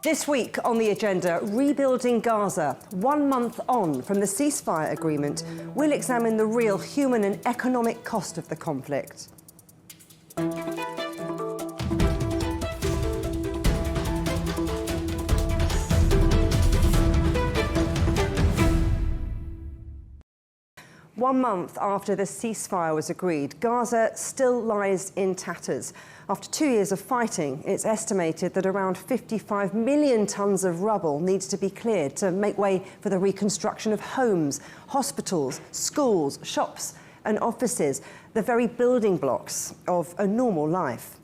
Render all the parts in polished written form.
This week on the agenda, rebuilding Gaza. 1 month on from the ceasefire agreement, we'll examine the real human and economic cost of the conflict. One month after the ceasefire was agreed, Gaza still lies in tatters. After 2 years of fighting, it's estimated that around 55 million tonnes of rubble needs to be cleared to make way for the reconstruction of homes, hospitals, schools, shops and offices, the very building blocks of a normal life.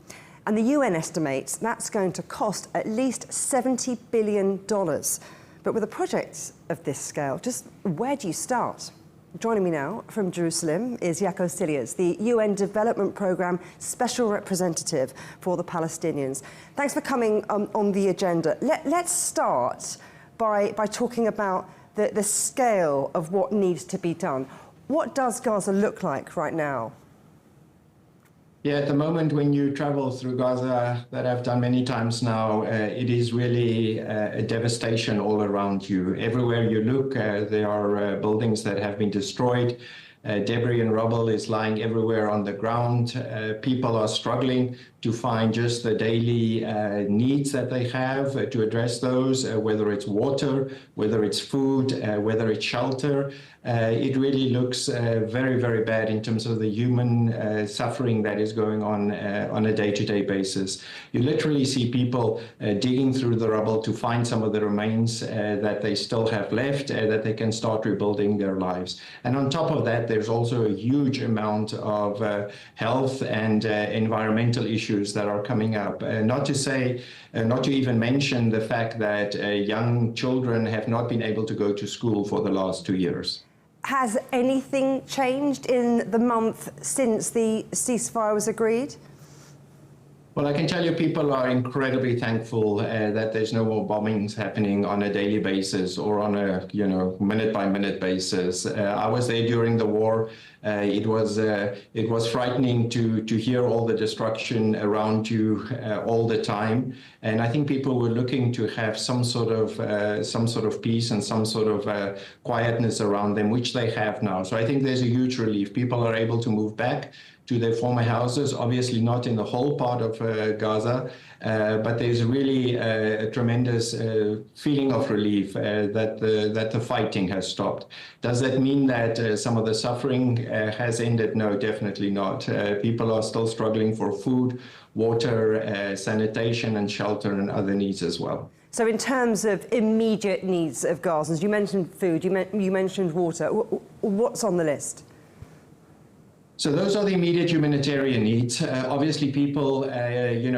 And the UN estimates that's going to cost at least $70 billion. But with a project of this scale, just where do you start? Joining me now from Jerusalem is Jaco, Cilliers, the UN Development Programme Special Representative for the Palestinians. Thanks for coming on the agenda. Let's start by talking about the scale of what needs to be done. What does Gaza look like right now? Yeah, at the moment when you travel through Gaza, that I've done many times now, it is really a devastation all around you. Everywhere you look, there are buildings that have been destroyed. Debris and rubble is lying everywhere on the ground. People are struggling to find just the daily needs that they have to address those, whether it's water, whether it's food, whether it's shelter. It really looks very, very bad in terms of the human suffering that is going on a day-to-day basis. You literally see people digging through the rubble to find some of the remains that they still have left, that they can start rebuilding their lives. And on top of that, there's also a huge amount of health and environmental issues that are coming up. Not to even mention the fact that young children have not been able to go to school for the last 2 years. Has anything changed in the month since the ceasefire was agreed? Well, I can tell you people are incredibly thankful that there's no more bombings happening on a daily basis or on a minute-by-minute basis. I was there during the war. It was frightening to hear all the destruction around you all the time, and I think people were looking to have some sort of peace and some sort of quietness around them, which they have now. So I think there's a huge relief. People are able to move back to their former houses, obviously not in the whole part of Gaza, but there's really a tremendous feeling of relief that the fighting has stopped. Does that mean that some of the suffering has ended? No, definitely not. People are still struggling for food, water, sanitation and shelter and other needs as well. So in terms of immediate needs of Gazans, you mentioned food, you mentioned water. What's on the list? So those are the immediate humanitarian needs. Obviously, people,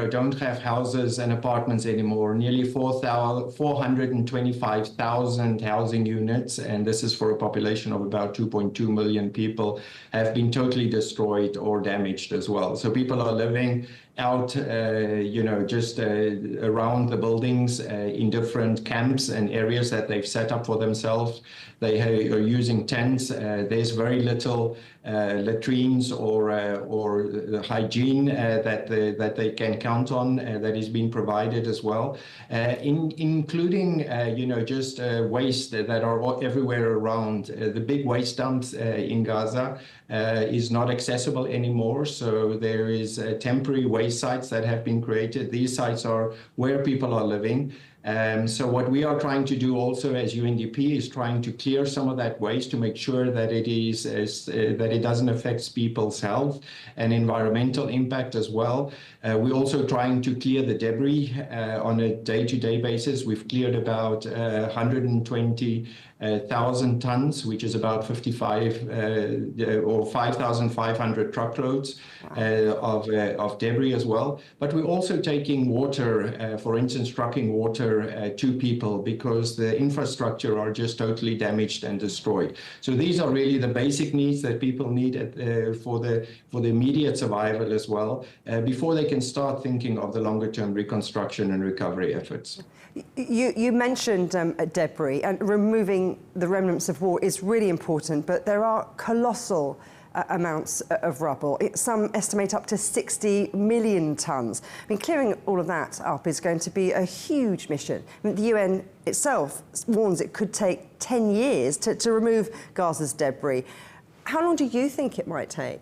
don't have houses and apartments anymore. Nearly 425,000 housing units, and this is for a population of about 2.2 million people, have been totally destroyed or damaged as well. So people are living out, just around the buildings in different camps and areas that they've set up for themselves. They are using tents. There's very little latrines or hygiene that they can count on that is being provided as well, including just waste that are everywhere around. The big waste dumps in Gaza is not accessible anymore, so there is temporary waste sites that have been created. These sites are where people are living. So what we are trying to do also as UNDP is trying to clear some of that waste to make sure that it doesn't affect people's health and environmental impact as well. We're also trying to clear the debris on a day-to-day basis. We've cleared about 120,000 tons, which is about 5,500 truckloads of debris as well. But we're also taking water, for instance, trucking water to people because the infrastructure are just totally damaged and destroyed. So these are really the basic needs that people need for the immediate survival as well, before they can start thinking of the longer-term reconstruction and recovery efforts. You mentioned debris, and removing the remnants of war is really important, but there are colossal amounts of rubble. Some estimate up to 60 million tonnes. I mean, clearing all of that up is going to be a huge mission. I mean, the UN itself warns it could take 10 years to remove Gaza's debris. How long do you think it might take?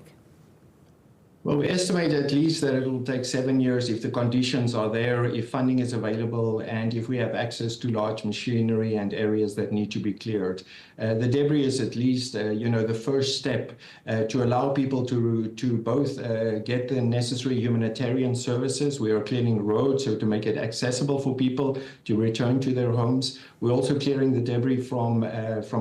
Well, we estimate at least that it will take 7 years if the conditions are there, if funding is available, and if we have access to large machinery and areas that need to be cleared. The debris is at least, the first step to allow people to both get the necessary humanitarian services. We are clearing roads, so to make it accessible for people to return to their homes. We're also clearing the debris from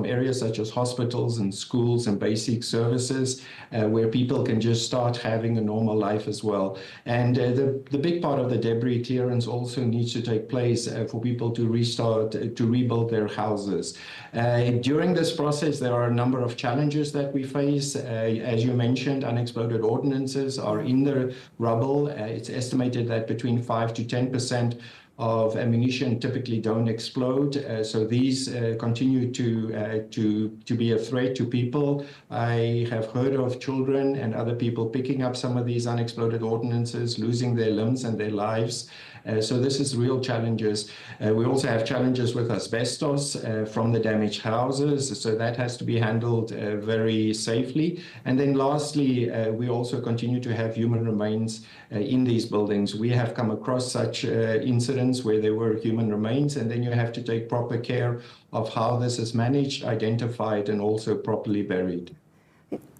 areas such as hospitals and schools and basic services where people can just start having a normal life as well. And the big part of the debris clearance also needs to take place for people to restart, to rebuild their houses. During this process, there are a number of challenges that we face. As you mentioned, unexploded ordnances are in the rubble. It's estimated that between 5 to 10% of ammunition typically don't explode, so these continue to be a threat to people. I have heard of children and other people picking up some of these unexploded ordnances, losing their limbs and their lives. So this is real challenges. We also have challenges with asbestos from the damaged houses, so that has to be handled very safely. And then lastly, we also continue to have human remains in these buildings. We have come across such incidents where there were human remains, and then you have to take proper care of how this is managed, identified, and also properly buried.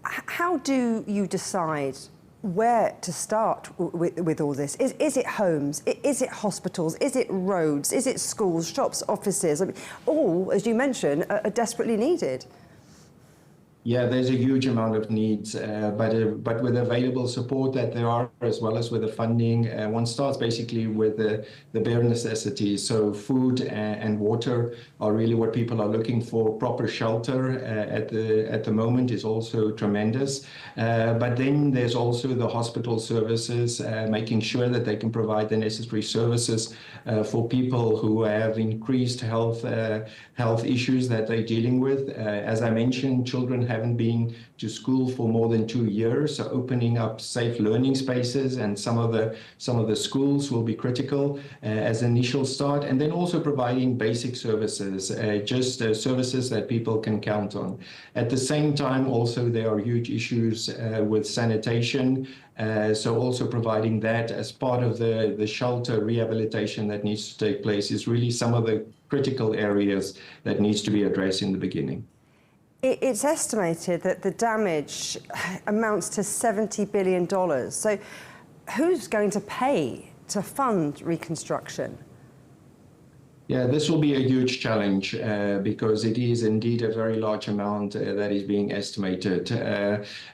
How do you decide where to start with all this? Is it homes? Is it hospitals? Is it roads? Is it schools, shops, offices? I mean, all, as you mentioned, are desperately needed. Yeah, there's a huge amount of needs, but with available support that there are, as well as with the funding, one starts basically with the bare necessities. So food and water are really what people are looking for. Proper shelter at the moment is also tremendous. But then there's also the hospital services, making sure that they can provide the necessary services for people who have increased health issues that they're dealing with. As I mentioned, children haven't been to school for more than 2 years, so opening up safe learning spaces and some of the schools will be critical as an initial start, and then also providing basic services, services that people can count on. At the same time, also there are huge issues with sanitation, so also providing that as part of the shelter rehabilitation that needs to take place is really some of the critical areas that needs to be addressed in the beginning. It's estimated that the damage amounts to $70 billion. So who's going to pay to fund reconstruction? Yeah, this will be a huge challenge because it is indeed a very large amount that is being estimated.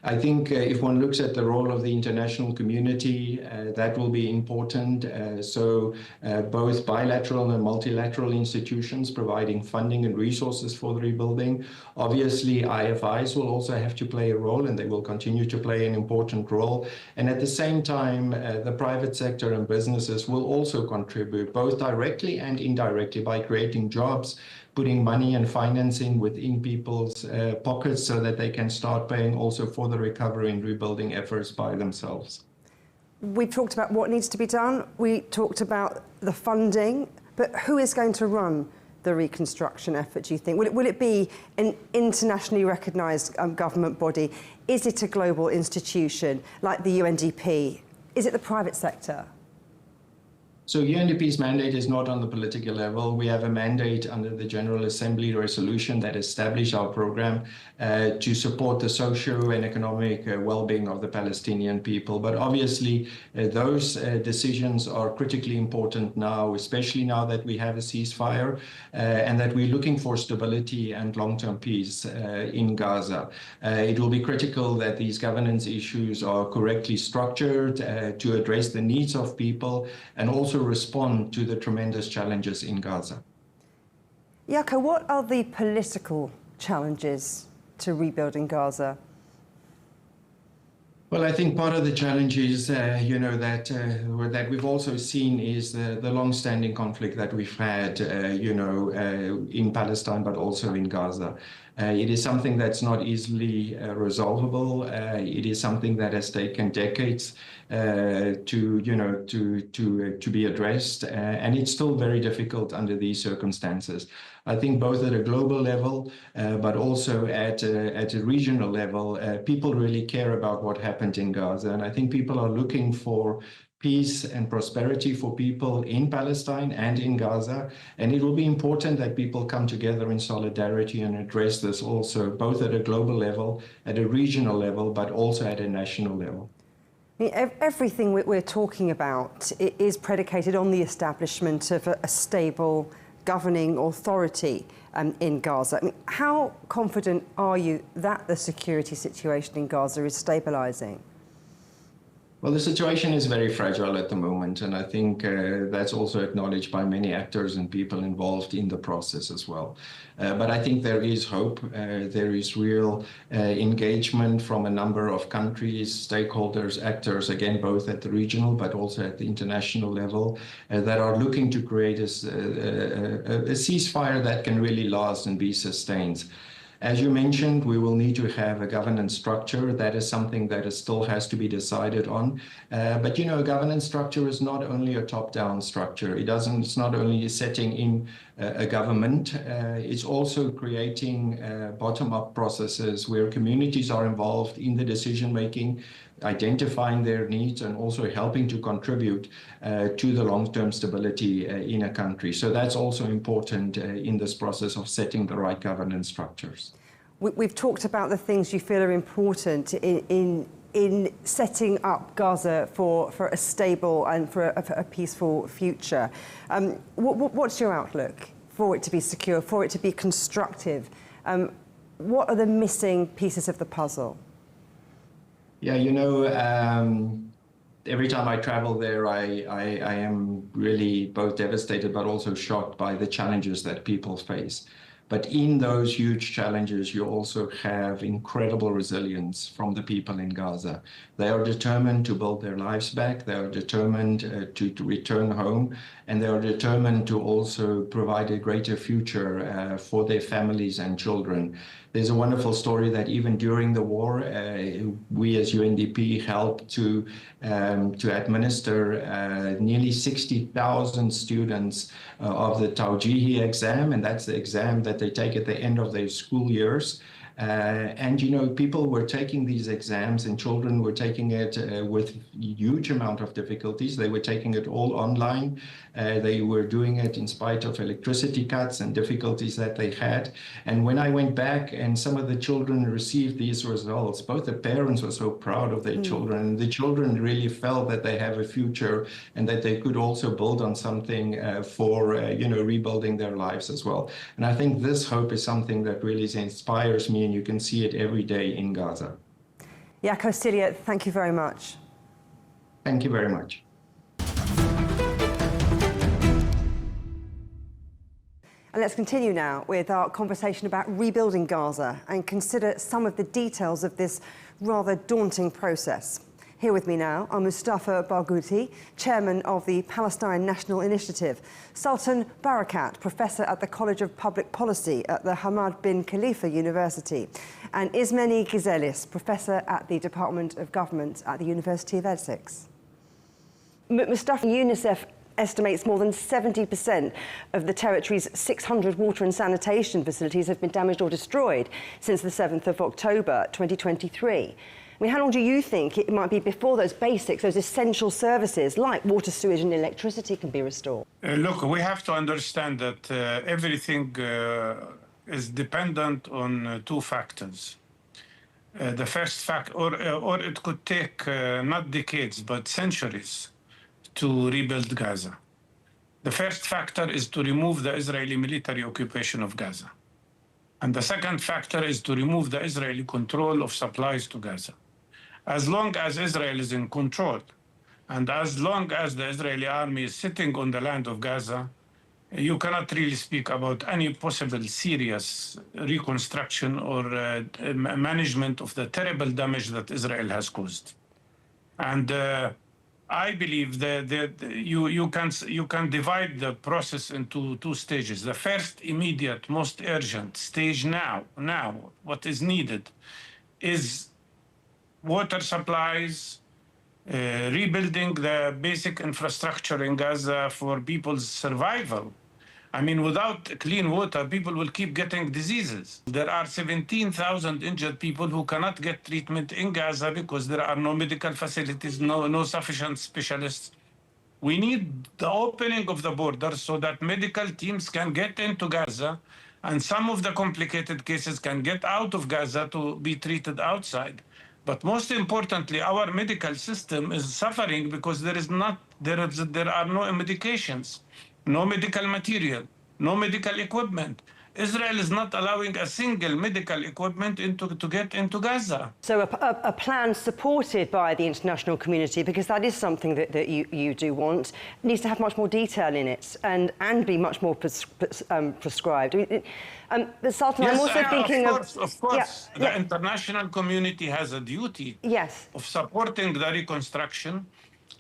I think if one looks at the role of the international community, that will be important. So both bilateral and multilateral institutions providing funding and resources for the rebuilding. Obviously, IFIs will also have to play a role, and they will continue to play an important role. And at the same time, the private sector and businesses will also contribute, both directly and indirectly, by creating jobs, putting money and financing within people's pockets so that they can start paying also for the recovery and rebuilding efforts by themselves. We talked about what needs to be done. We talked about the funding, but who is going to run the reconstruction effort, do you think? Will it be an internationally recognised government body? Is it a global institution like the UNDP? Is it the private sector? So UNDP's mandate is not on the political level. We have a mandate under the General Assembly resolution that established our program to support the socio and economic well-being of the Palestinian people. But obviously, those decisions are critically important now, especially now that we have a ceasefire and that we're looking for stability and long-term peace in Gaza. It will be critical that these governance issues are correctly structured to address the needs of people and also respond to the tremendous challenges in Gaza. Jaco, what are the political challenges to rebuilding Gaza? Well, I think part of the challenge is, that we've also seen is the long-standing conflict that we've had, in Palestine, but also in Gaza. It is something that's not easily resolvable. It is something that has taken decades to be addressed, and it's still very difficult under these circumstances. I think both at a global level, but also at a regional level, people really care about what happened in Gaza, and I think people are looking for peace and prosperity for people in Palestine and in Gaza. And it will be important that people come together in solidarity and address this also, both at a global level, at a regional level, but also at a national level. Everything we're talking about is predicated on the establishment of a stable governing authority in Gaza. I mean, how confident are you that the security situation in Gaza is stabilising? Well, the situation is very fragile at the moment, and I think that's also acknowledged by many actors and people involved in the process as well. But I think there is hope. There is real engagement from a number of countries, stakeholders, actors, again, both at the regional but also at the international level, that are looking to create a ceasefire that can really last and be sustained. As you mentioned, we will need to have a governance structure. That is something that still has to be decided on. But, you know, a governance structure is not only a top-down structure. It's not only setting in a government. It's also creating bottom-up processes where communities are involved in the decision-making, identifying their needs, and also helping to contribute to the long-term stability in a country. So that's also important in this process of setting the right governance structures. We've talked about the things you feel are important in setting up Gaza for a stable and for a peaceful future. What's your outlook for it to be secure, for it to be constructive? What are the missing pieces of the puzzle? Yeah, you know, every time I travel there, I am really both devastated but also shocked by the challenges that people face. But in those huge challenges, you also have incredible resilience from the people in Gaza. They are determined to build their lives back. They are determined to return home, and they are determined to also provide a greater future for their families and children. There's a wonderful story that even during the war, we as UNDP helped to administer nearly 60,000 students of the Tawjihi exam, and that's the exam that they take at the end of their school years. And, you know, people were taking these exams and children were taking it with huge amount of difficulties. They were taking it all online. They were doing it in spite of electricity cuts and difficulties that they had. And when I went back and some of the children received these results, both the parents were so proud of their children, and the children really felt that they have a future and that they could also build on something for, you know, rebuilding their lives as well. And I think this hope is something that really inspires me, and you can see it every day in Gaza. Jaco, Cilliers, thank you very much. Thank you very much. And let's continue now with our conversation about rebuilding Gaza and consider some of the details of this rather daunting process. Here with me now are Mustafa Barghouti, chairman of the Palestine National Initiative, Sultan Barakat, professor at the College of Public Policy at the Hamad bin Khalifa University, and Ismene Gizelis, professor at the Department of Government at the University of Essex. Mustafa, UNICEF estimates more than 70% of the territory's 600 water and sanitation facilities have been damaged or destroyed since the 7th of October 2023. I mean, how long do you think it might be before those basics, those essential services like water, sewage and electricity can be restored? Look, we have to understand that everything is dependent on two factors. The first fact, or it could take not decades, but centuries to rebuild Gaza. The first factor is to remove the Israeli military occupation of Gaza. And the second factor is to remove the Israeli control of supplies to Gaza. As long as Israel is in control, and as long as the Israeli army is sitting on the land of Gaza, you cannot really speak about any possible serious reconstruction or management of the terrible damage that Israel has caused. And I believe that you can divide the process into two stages. The first, immediate, most urgent stage now, what is needed is water supplies, rebuilding the basic infrastructure in Gaza for people's survival. I mean, without clean water, people will keep getting diseases. There are 17,000 injured people who cannot get treatment in Gaza because there are no medical facilities, no sufficient specialists. We need the opening of the border so that medical teams can get into Gaza, and some of the complicated cases can get out of Gaza to be treated outside. But most importantly, our medical system is suffering because there are no medications, no medical material, no medical equipment. Israel is not allowing a single medical equipment to get into Gaza. So a plan supported by the international community, because that is something that you do want, needs to have much more detail in it and be much more prescribed. But Sultan, yes, I'm also thinking of course, the international community has a duty of supporting the reconstruction.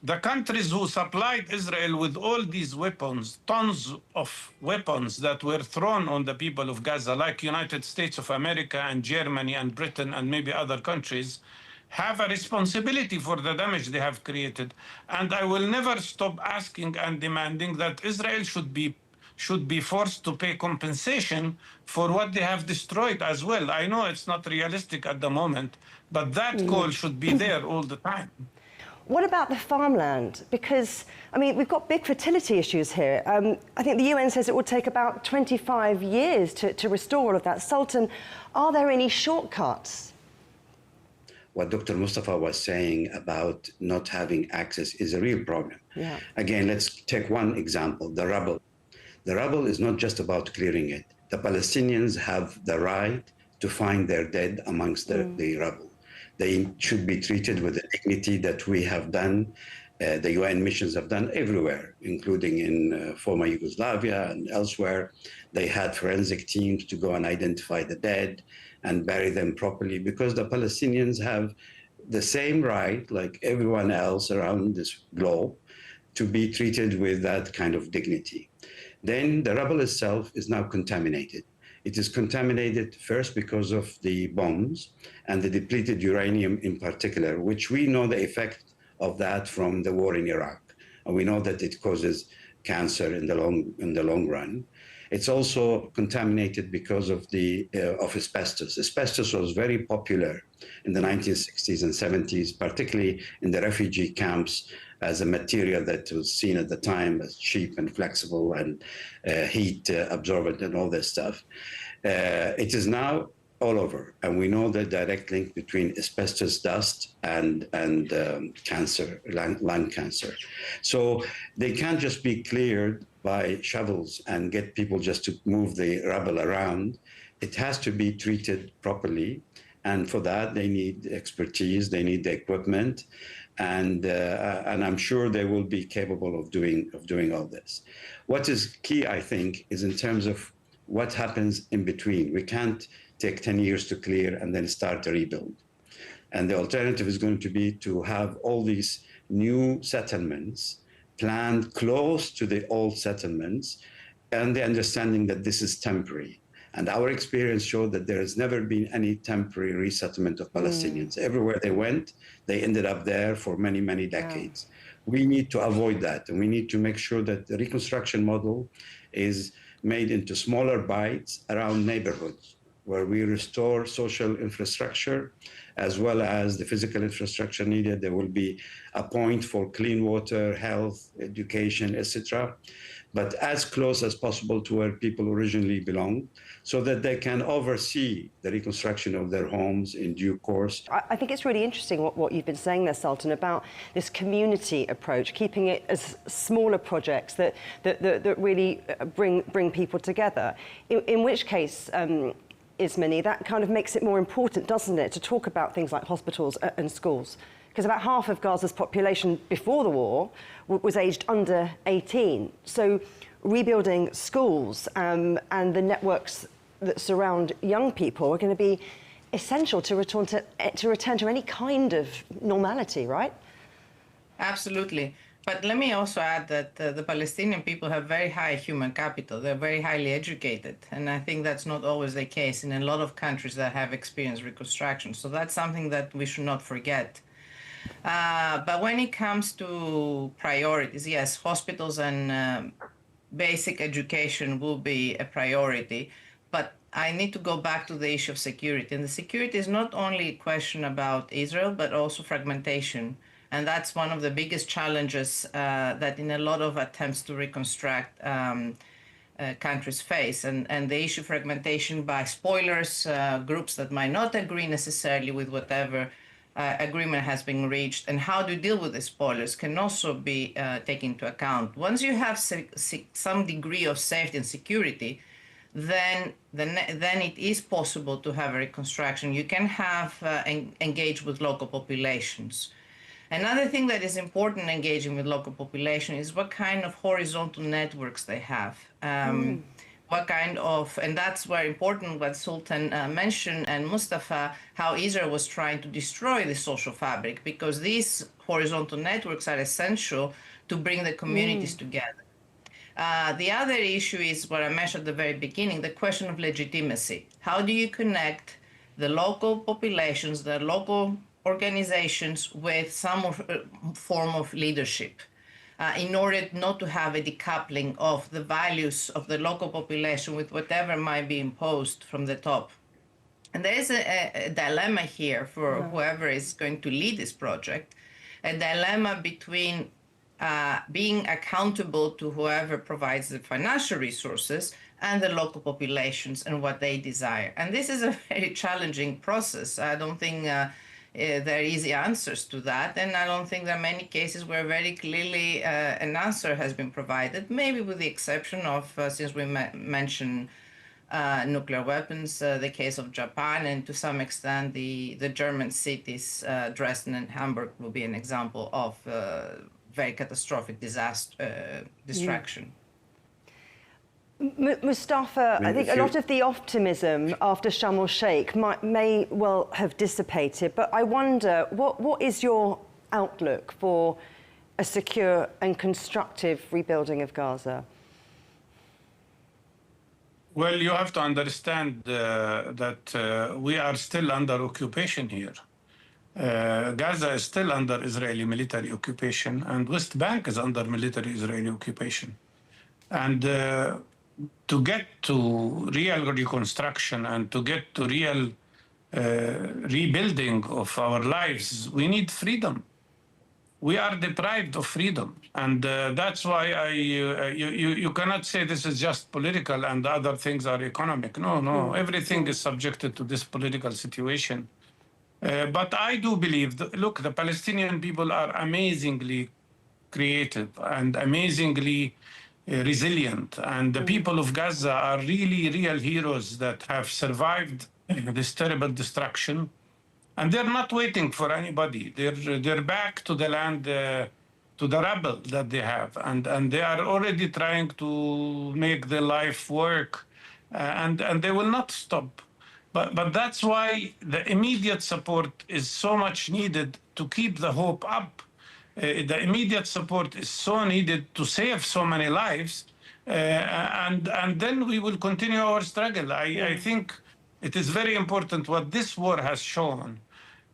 The countries who supplied Israel with all these weapons, tons of weapons that were thrown on the people of Gaza, like United States of America and Germany and Britain and maybe other countries, have a responsibility for the damage they have created. And I will never stop asking and demanding that Israel should be forced to pay compensation for what they have destroyed as well. I know it's not realistic at the moment, but that call should be there all the time. What about the farmland? Because, I mean, we've got big fertility issues here. I think the UN says it will take about 25 years to restore all of that. Sultan, are there any shortcuts? What Dr. Mustafa was saying about not having access is a real problem. Yeah. Again, let's take one example, the rubble. The rubble is not just about clearing it. The Palestinians have the right to find their dead amongst the rubble. They should be treated with the dignity that we have done, the UN missions have done everywhere, including in former Yugoslavia and elsewhere. They had forensic teams to go and identify the dead and bury them properly, because the Palestinians have the same right, like everyone else around this globe, to be treated with that kind of dignity. Then the rubble itself is now contaminated. It is contaminated first because of the bombs and the depleted uranium in particular, which we know the effect of that from the war in Iraq. And we know that it causes cancer in the long run. It's also contaminated because of asbestos. Asbestos was very popular in the 1960s and 70s, particularly in the refugee camps, as a material that was seen at the time as cheap and flexible and heat absorbent and all this stuff. It is now all over, and we know the direct link between asbestos dust and cancer, lung cancer. So they can't just be cleared by shovels and get people just to move the rubble around. It has to be treated properly, and for that they need expertise, they need the equipment, and I'm sure they will be capable of doing all this. What is key, I think, is in terms of what happens in between. We can't take 10 years to clear and then start a rebuild. And the alternative is going to be to have all these new settlements planned close to the old settlements, and the understanding that this is temporary. And our experience showed that there has never been any temporary resettlement of Palestinians. Everywhere they went, they ended up there for many, many decades. We need to avoid that, and we need to make sure that the reconstruction model is made into smaller bites around neighborhoods, where we restore social infrastructure as well as the physical infrastructure needed. There will be a point for clean water, health, education, etc., but as close as possible to where people originally belong, so that they can oversee the reconstruction of their homes in due course. I think it's really interesting what you've been saying there, Sultan, about this community approach, keeping it as smaller projects that really bring people together. In which case, Ismene, that kind of makes it more important, doesn't it, to talk about things like hospitals and schools? Because about half of Gaza's population before the war was aged under 18. So rebuilding schools and the networks that surround young people are going to be essential to return to any kind of normality, right? Absolutely. But let me also add that the Palestinian people have very high human capital. They're very highly educated. And I think that's not always the case in a lot of countries that have experienced reconstruction. So that's something that we should not forget. But when it comes to priorities, yes, hospitals and basic education will be a priority. But I need to go back to the issue of security. And the security is not only a question about Israel, but also fragmentation. And that's one of the biggest challenges that in a lot of attempts to reconstruct countries face. And the issue of fragmentation by spoilers, groups that might not agree necessarily with whatever agreement has been reached, and how to deal with the spoilers can also be taken into account. Once you have some degree of safety and security, then it is possible to have a reconstruction. You can have engage with local populations. Another thing that is important in engaging with local population is what kind of horizontal networks they have. What kind of, and that's very important what Sultan mentioned, and Mustafa, how Israel was trying to destroy the social fabric, because these horizontal networks are essential to bring the communities together. The other issue is what I mentioned at the very beginning, the question of legitimacy. How do you connect the local populations, the local organizations with some form of leadership in order not to have a decoupling of the values of the local population with whatever might be imposed from the top? And there is a dilemma here for whoever is going to lead this project, a dilemma between being accountable to whoever provides the financial resources and the local populations and what they desire. And this is a very challenging process. I don't think there are easy answers to that, and I don't think there are many cases where very clearly an answer has been provided, maybe with the exception of, since we mentioned nuclear weapons, the case of Japan, and to some extent the German cities, Dresden and Hamburg will be an example of very catastrophic destruction. Mustafa, I think a lot of the optimism after Sharm el-Sheikh may well have dissipated, but I wonder, what is your outlook for a secure and constructive rebuilding of Gaza? Well, you have to understand that we are still under occupation here. Gaza is still under Israeli military occupation, and West Bank is under military Israeli occupation. And to get to real reconstruction and to get to real rebuilding of our lives, we need freedom. We are deprived of freedom. And that's why you cannot say this is just political and other things are economic. No, everything is subjected to this political situation. But I do believe that, look, the Palestinian people are amazingly creative and amazingly resilient. And the people of Gaza are really real heroes that have survived this terrible destruction. And they're not waiting for anybody. They're back to the land, to the rubble that they have. And they are already trying to make their life work. And they will not stop. But that's why the immediate support is so much needed to keep the hope up. The immediate support is so needed to save so many lives, and then we will continue our struggle. I think it is very important what this war has shown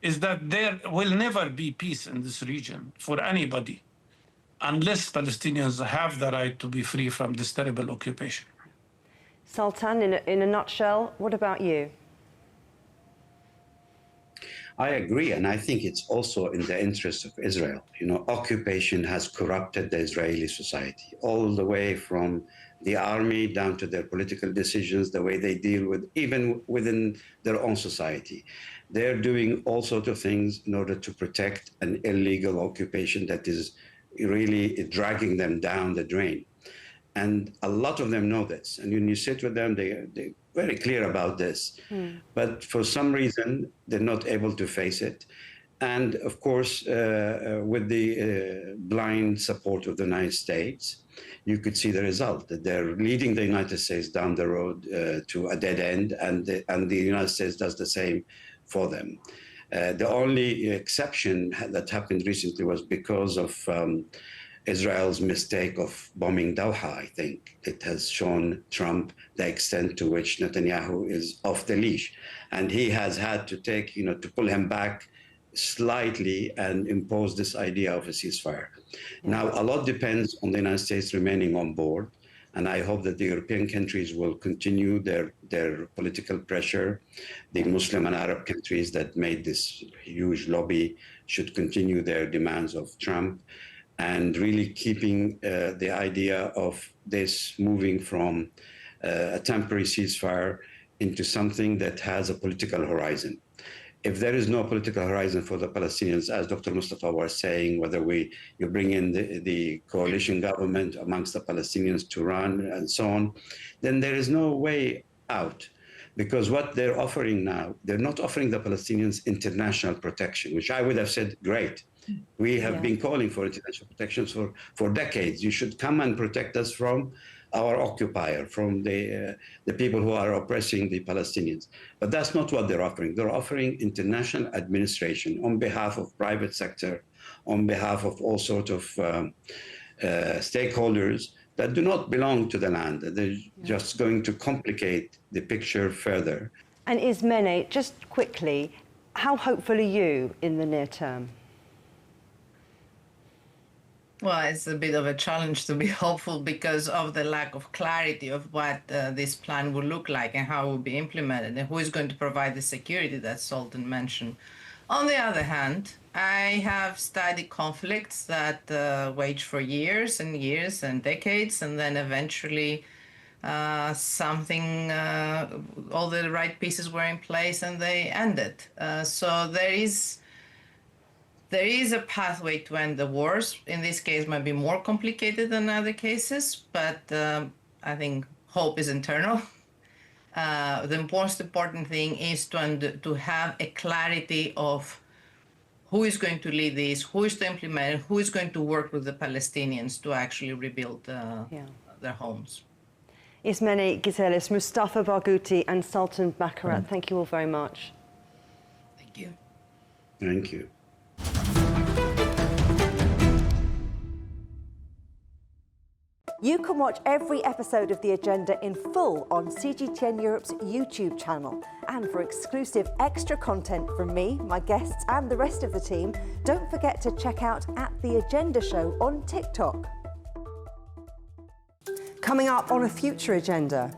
is that there will never be peace in this region for anybody unless Palestinians have the right to be free from this terrible occupation. Sultan, in a nutshell, what about you? I agree, and I think it's also in the interest of Israel. You know, occupation has corrupted the Israeli society, all the way from the army down to their political decisions, the way they deal with, even within their own society. They're doing all sorts of things in order to protect an illegal occupation that is really dragging them down the drain. And a lot of them know this. And when you sit with them, they're very clear about this. But for some reason, they're not able to face it. And of course, with the blind support of the United States, you could see the result, that they're leading the United States down the road to a dead end, and the United States does the same for them. The only exception that happened recently was because of Israel's mistake of bombing Doha, I think. It has shown Trump the extent to which Netanyahu is off the leash. And he has had to take, to pull him back slightly and impose this idea of a ceasefire. Now, a lot depends on the United States remaining on board. And I hope that the European countries will continue their political pressure. The Muslim and Arab countries that made this huge lobby should continue their demands of Trump, and really keeping the idea of this moving from a temporary ceasefire into something that has a political horizon. If there is no political horizon for the Palestinians, as Dr. Mustafa was saying, whether you bring in the coalition government amongst the Palestinians to run and so on, then there is no way out. Because what they're offering now, they're not offering the Palestinians international protection, which I would have said, great. We have been calling for international protections for decades. You should come and protect us from our occupier, from the people who are oppressing the Palestinians. But that's not what they're offering. They're offering international administration on behalf of private sector, on behalf of all sorts of stakeholders that do not belong to the land. They're just going to complicate the picture further. And Ismene, just quickly, how hopeful are you in the near term? Well, it's a bit of a challenge to be hopeful because of the lack of clarity of what this plan will look like and how it will be implemented and who is going to provide the security that Sultan mentioned. On the other hand, I have studied conflicts that wage for years and years and decades, and then eventually all the right pieces were in place and they ended. So there is a pathway to end the wars. In this case, might be more complicated than other cases, but I think hope is internal. The most important thing is to have a clarity of who is going to lead this, who is to implement it, who is going to work with the Palestinians to actually rebuild their homes. Ismene, Gizelis, Mustafa Barghouti and Sultan Barakat, thank you all very much. Thank you. Thank you. You can watch every episode of The Agenda in full on CGTN Europe's YouTube channel. And for exclusive extra content from me, my guests and the rest of the team, don't forget to check out @The Agenda Show on TikTok. Coming up on a future agenda,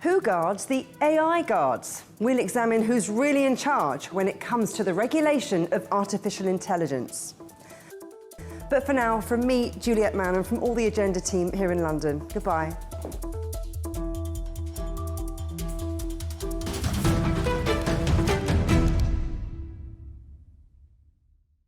who guards the AI guards? We'll examine who's really in charge when it comes to the regulation of artificial intelligence. But for now, from me, Juliet, Mann, and from all the Agenda team here in London, goodbye.